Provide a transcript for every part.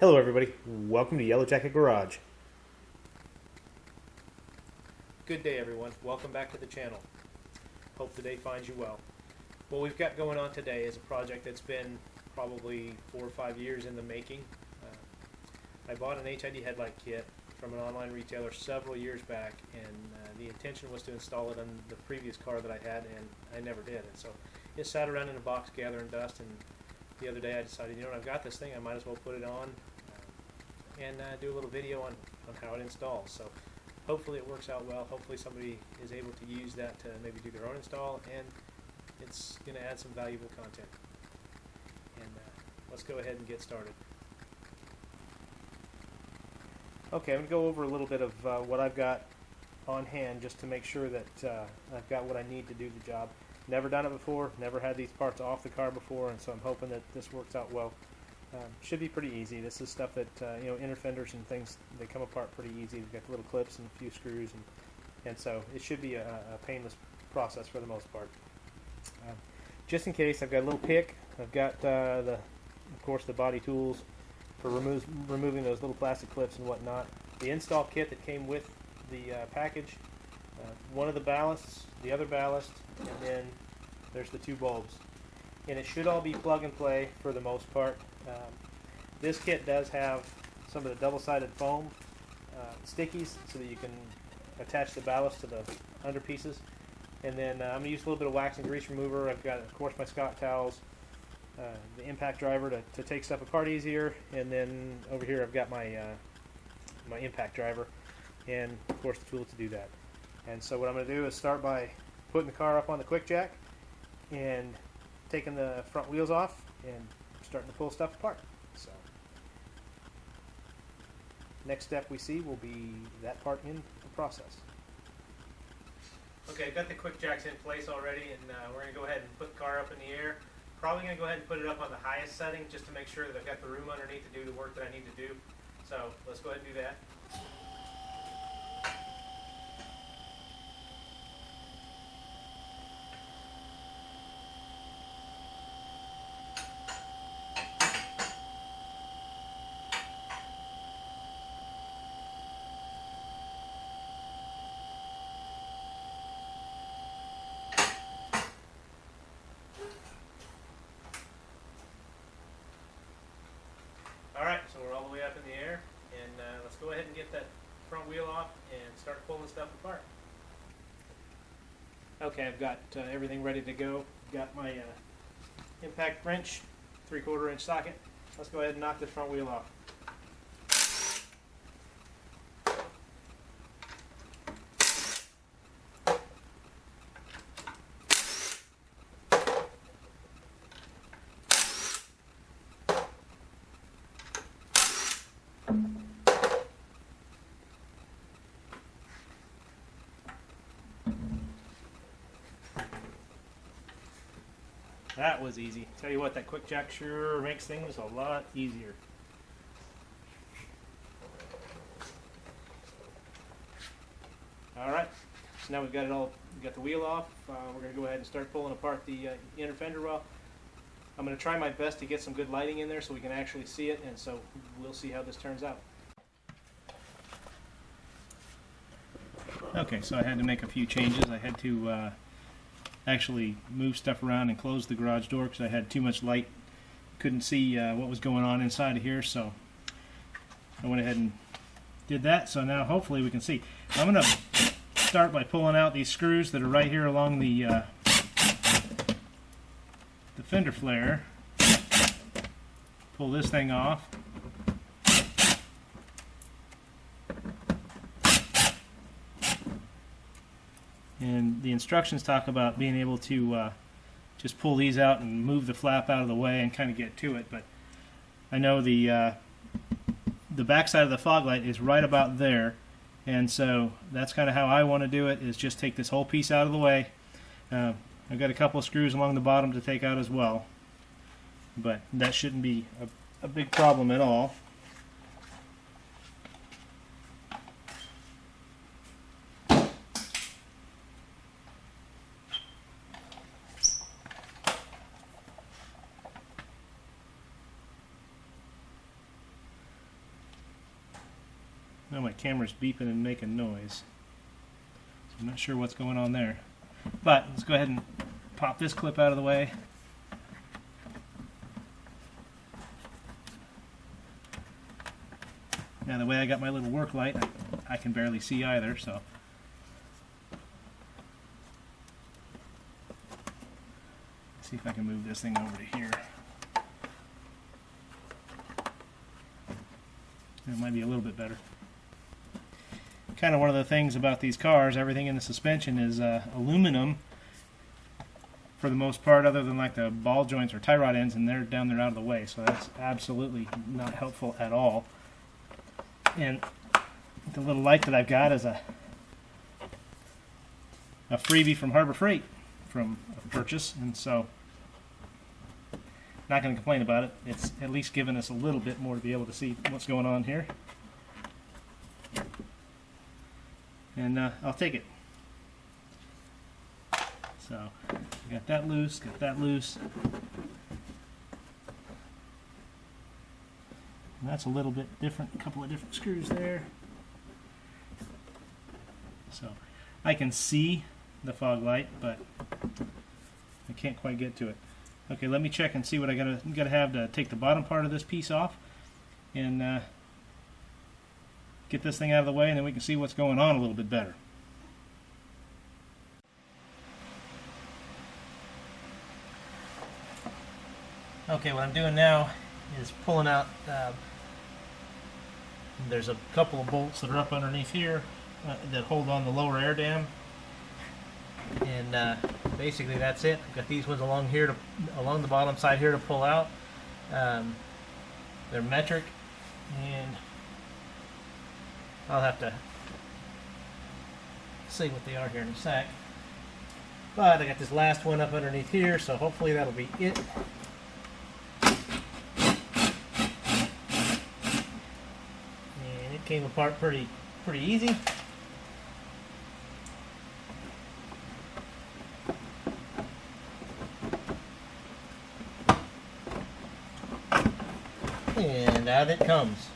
Hello everybody, welcome to Yellow Jacket Garage. Good day everyone, welcome back to the channel. Hope today finds you well. What we've got going on today is a project that's been probably 4 or 5 years in the making. I bought an HID headlight kit from an online retailer several years back, and the intention was to install it on the previous car that I had, and I never did. And so it sat around in a box gathering dust, and the other day I decided, you know what, I've got this thing, I might as well put it on and do a little video on how it installs. So hopefully it works out well. Hopefully somebody is able to use that to maybe do their own install, and it's going to add some valuable content. And let's go ahead and get started. Okay, I'm going to go over a little bit of what I've got on hand just to make sure that I've got what I need to do the job. Never done it before, never had these parts off the car before, and so I'm hoping that this works out well. Should be pretty easy. This is stuff that, inner fenders and things, they come apart pretty easy. We've got the little clips and a few screws, and so it should be a painless process for the most part. Just in case, I've got a little pick. I've got, of course, the body tools for removing those little plastic clips and whatnot. The install kit that came with the package, one of the ballasts, the other ballast, and then there's the two bulbs. And it should all be plug and play for the most part. This kit does have some of the double-sided foam stickies so that you can attach the ballast to the under pieces. And then I'm going to use a little bit of wax and grease remover. I've got, of course, my Scott towels, the impact driver to take stuff apart easier, and then over here I've got my my impact driver, and of course the tool to do that. And so what I'm going to do is start by putting the car up on the quick jack and taking the front wheels off and starting to pull stuff apart. So next step we see will be that part in the process. Okay, I've got the quick jacks in place already, and we're going to go ahead and put the car up in the air. Probably going to go ahead and put it up on the highest setting just to make sure that I've got the room underneath to do the work that I need to do. So let's go ahead and do that. Alright, so we're all the way up in the air, and let's go ahead and get that front wheel off and start pulling stuff apart. Okay, I've got everything ready to go. Got my impact wrench, 3/4 inch socket. Let's go ahead and knock this front wheel off. That was easy. Tell you what, that quick jack sure makes things a lot easier. Alright, so now we've got it all, we've got the wheel off. We're going to go ahead and start pulling apart the inner fender well. I'm going to try my best to get some good lighting in there so we can actually see it, and so we'll see how this turns out. Okay, so I had to make a few changes. I had to actually move stuff around and close the garage door because I had too much light. Couldn't see what was going on inside of here, so I went ahead and did that. So now hopefully we can see. I'm going to start by pulling out these screws that are right here along the fender flare. Pull this thing off. And the instructions talk about being able to just pull these out and move the flap out of the way and kind of get to it. But I know the back side of the fog light is right about there, and so that's kind of how I want to do it, is just take this whole piece out of the way. I've got a couple of screws along the bottom to take out as well, but that shouldn't be a big problem at all. Now my camera's beeping and making noise. So I'm not sure what's going on there. But let's go ahead and pop this clip out of the way. Now the way I got my little work light, I can barely see either, so. Let's see if I can move this thing over to here. It might be a little bit better. Kind of one of the things about these cars, everything in the suspension is aluminum for the most part, other than like the ball joints or tie rod ends, and they're down there out of the way, so that's absolutely not helpful at all. And the little light that I've got is a freebie from Harbor Freight from a purchase, and so not going to complain about it. It's at least given us a little bit more to be able to see what's going on here. And I'll take it. So, got that loose, got that loose. And that's a little bit different, a couple of different screws there. So, I can see the fog light, but I can't quite get to it. Okay, let me check and see what I gotta have to take the bottom part of this piece off and get this thing out of the way, and then we can see what's going on a little bit better. Okay, what I'm doing now is pulling out, there's a couple of bolts that are up underneath here that hold on the lower air dam, and basically that's it. I've got these ones along here, along the bottom side here to pull out. They're metric, and I'll have to see what they are here in a sec. But I got this last one up underneath here, so hopefully that'll be it. And it came apart pretty easy. And out it comes.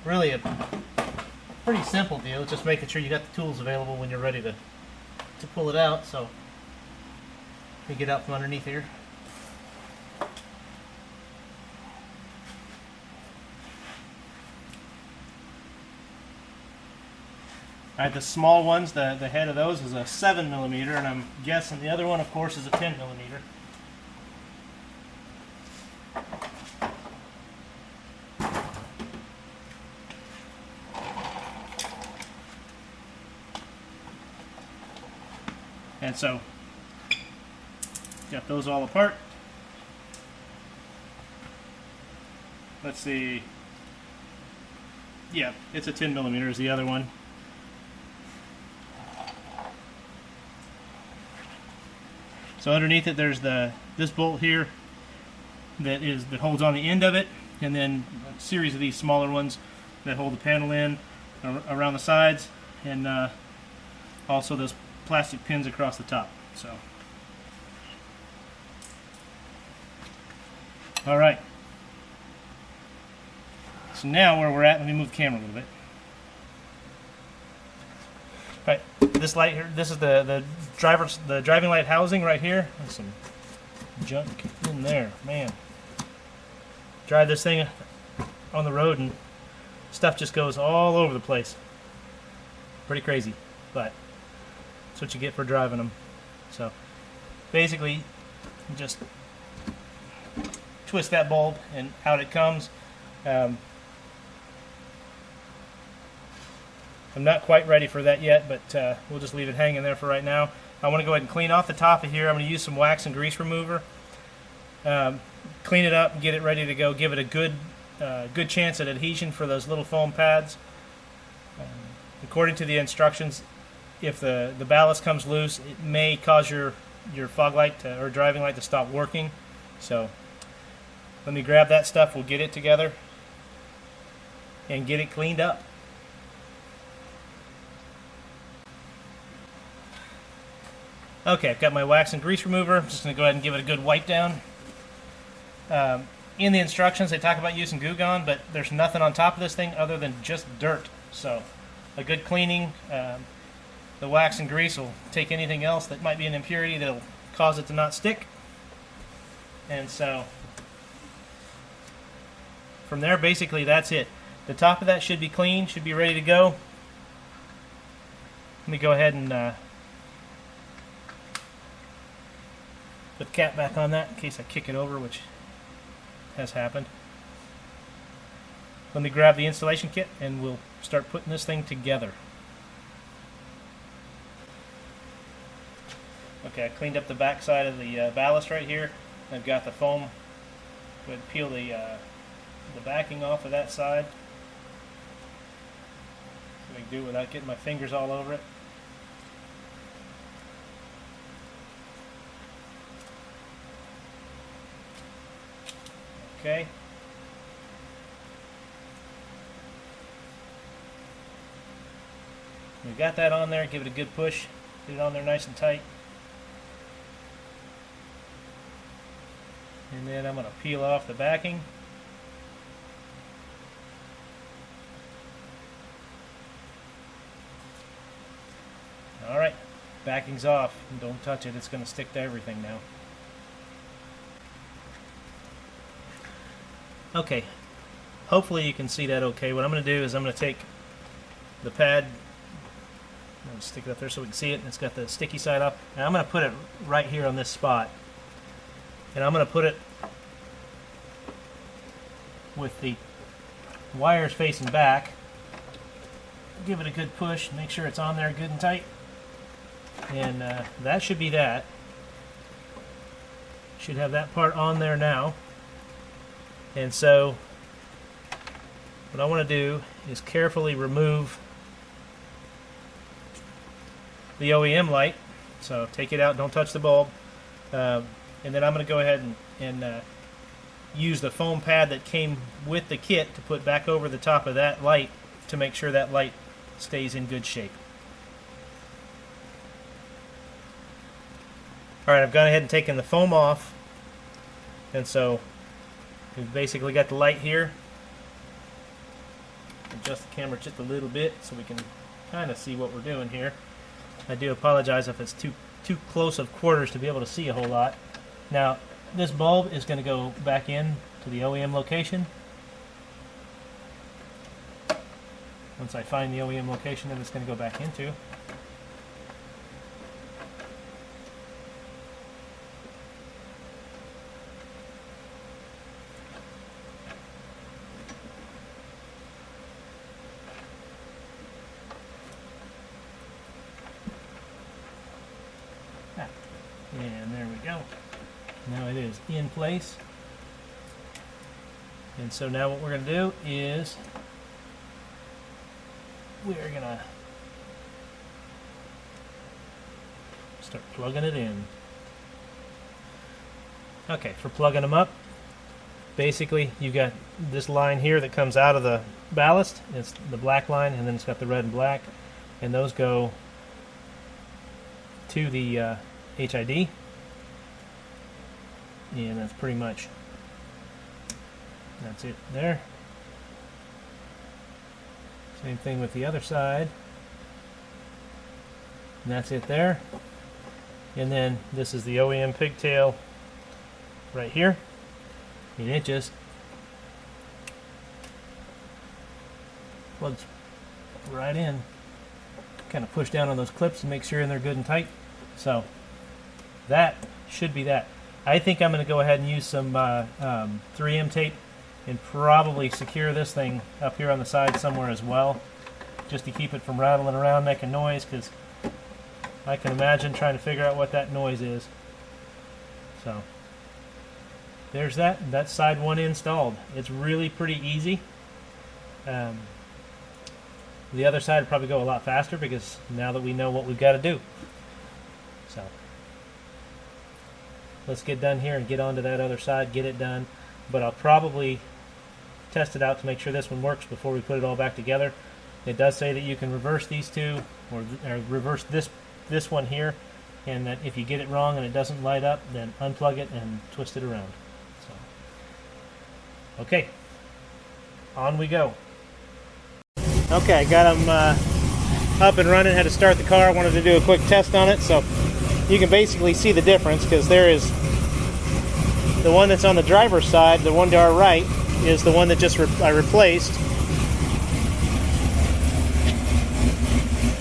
Really a pretty simple deal, just making sure you got the tools available when you're ready to pull it out. So let me get out from underneath here. Alright, the small ones, the head of those is a 7mm, and I'm guessing the other one, of course, is a 10mm. And so, got those all apart. Let's see. Yeah, it's a 10mm is the other one. So underneath it, there's this bolt here that holds on the end of it, and then a series of these smaller ones that hold the panel in around the sides, and also those plastic pins across the top. So, all right. So now where we're at, let me move the camera a little bit. All right, this light here, this is the driving light housing right here. There's some junk in there, man. Drive this thing on the road and stuff just goes all over the place. Pretty crazy, but that's what you get for driving them. So basically, you just twist that bulb and out it comes. I'm not quite ready for that yet, but we'll just leave it hanging there for right now. I want to go ahead and clean off the top of here. I'm going to use some wax and grease remover. Clean it up and get it ready to go. Give it a good chance at adhesion for those little foam pads. According to the instructions, if the ballast comes loose, it may cause your fog light or driving light to stop working. So let me grab that stuff. We'll get it together and get it cleaned up. Okay, I've got my wax and grease remover. I'm just going to go ahead and give it a good wipe down. in the instructions they talk about using Goo Gone, but there's nothing on top of this thing other than just dirt. So a good cleaning, the wax and grease will take anything else that might be an impurity that'll cause it to not stick. And so from there, basically that's it. The top of that should be clean, should be ready to go. Let me go ahead and put the cap back on that in case I kick it over, which has happened. Let me grab the installation kit and we'll start putting this thing together. Okay, I cleaned up the back side of the ballast right here. I've got the foam. Go ahead and peel the backing off of that side. So I can do it without getting my fingers all over it. Okay. We've got that on there. Give it a good push. Get it on there nice and tight. And then I'm going to peel off the backing. Alright, backing's off. Don't touch it, it's going to stick to everything now. Okay, hopefully you can see that okay. What I'm going to do is I'm going to take the pad, I'm going to stick it up there so we can see it, and it's got the sticky side up. And I'm going to put it right here on this spot. And I'm going to put it with the wires facing back. Give it a good push, make sure it's on there good and tight. And that should be that. Should have that part on there now. And so what I want to do is carefully remove the OEM light. So take it out, don't touch the bulb. And then I'm going to go ahead and use the foam pad that came with the kit to put back over the top of that light to make sure that light stays in good shape. Alright, I've gone ahead and taken the foam off, and so we've basically got the light here. Adjust the camera just a little bit so we can kind of see what we're doing here. I do apologize if it's too close of quarters to be able to see a whole lot. Now, this bulb is going to go back in to the OEM location. Once I find the OEM location that it's going to go back into. And there we go. Now it is in place. And so now what we're going to do is we're going to start plugging it in. Okay, for plugging them up, basically you've got this line here that comes out of the ballast. It's the black line, and then it's got the red and black. And those go to the HID. And that's pretty much, that's it there. Same thing with the other side. And that's it there. And then this is the OEM pigtail right here. And it just plugs right in. Kind of push down on those clips and make sure they're good and tight. So that should be that. I think I'm going to go ahead and use some 3M tape and probably secure this thing up here on the side somewhere as well, just to keep it from rattling around making noise, because I can imagine trying to figure out what that noise is. So there's that. That's side one installed. It's really pretty easy. The other side will probably go a lot faster because now that we know what we've got to do. So let's get done here and get onto that other side, get it done. But I'll probably test it out to make sure this one works before we put it all back together. It does say that you can reverse these two, or reverse this one here, and that if you get it wrong and it doesn't light up, then unplug it and twist it around. So Okay, on we go. Okay, got them up and running. Had to start the car. Wanted to do a quick test on it, so you can basically see the difference, because there is the one that's on the driver's side. The one to our right is the one that just I replaced,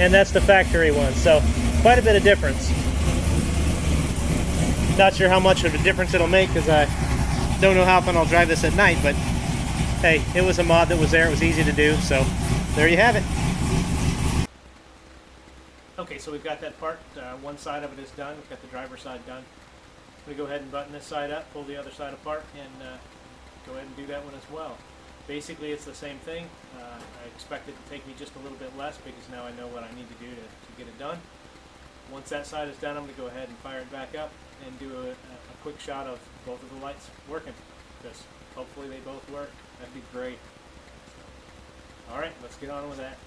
and that's the factory one. So quite a bit of difference. Not sure how much of a difference it'll make, because I don't know how often I'll drive this at night, but hey, it was a mod that was there. It was easy to do, so there you have it. Okay, so we've got that part. One side of it is done. We've got the driver's side done. I'm going to go ahead and button this side up, pull the other side apart, and go ahead and do that one as well. Basically, it's the same thing. I expect it to take me just a little bit less, because now I know what I need to do to get it done. Once that side is done, I'm going to go ahead and fire it back up and do a quick shot of both of the lights working, because hopefully they both work. That'd be great. Alright, let's get on with that.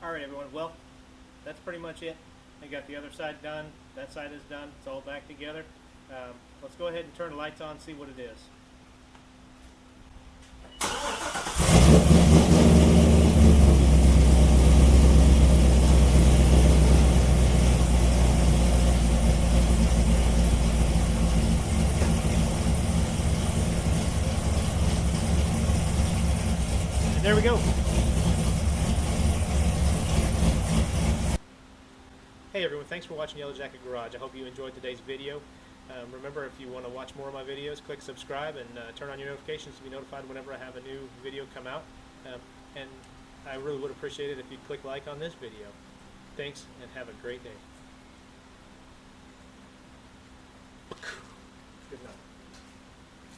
Alright everyone, well, that's pretty much it. I got the other side done, that side is done, it's all back together. Let's go ahead and turn the lights on and see what it is. And there we go. Hey everyone, thanks for watching Yellow Jacket Garage. I hope you enjoyed today's video. Remember, if you want to watch more of my videos, click subscribe and turn on your notifications to be notified whenever I have a new video come out. And I really would appreciate it if you'd click like on this video. Thanks, and have a great day.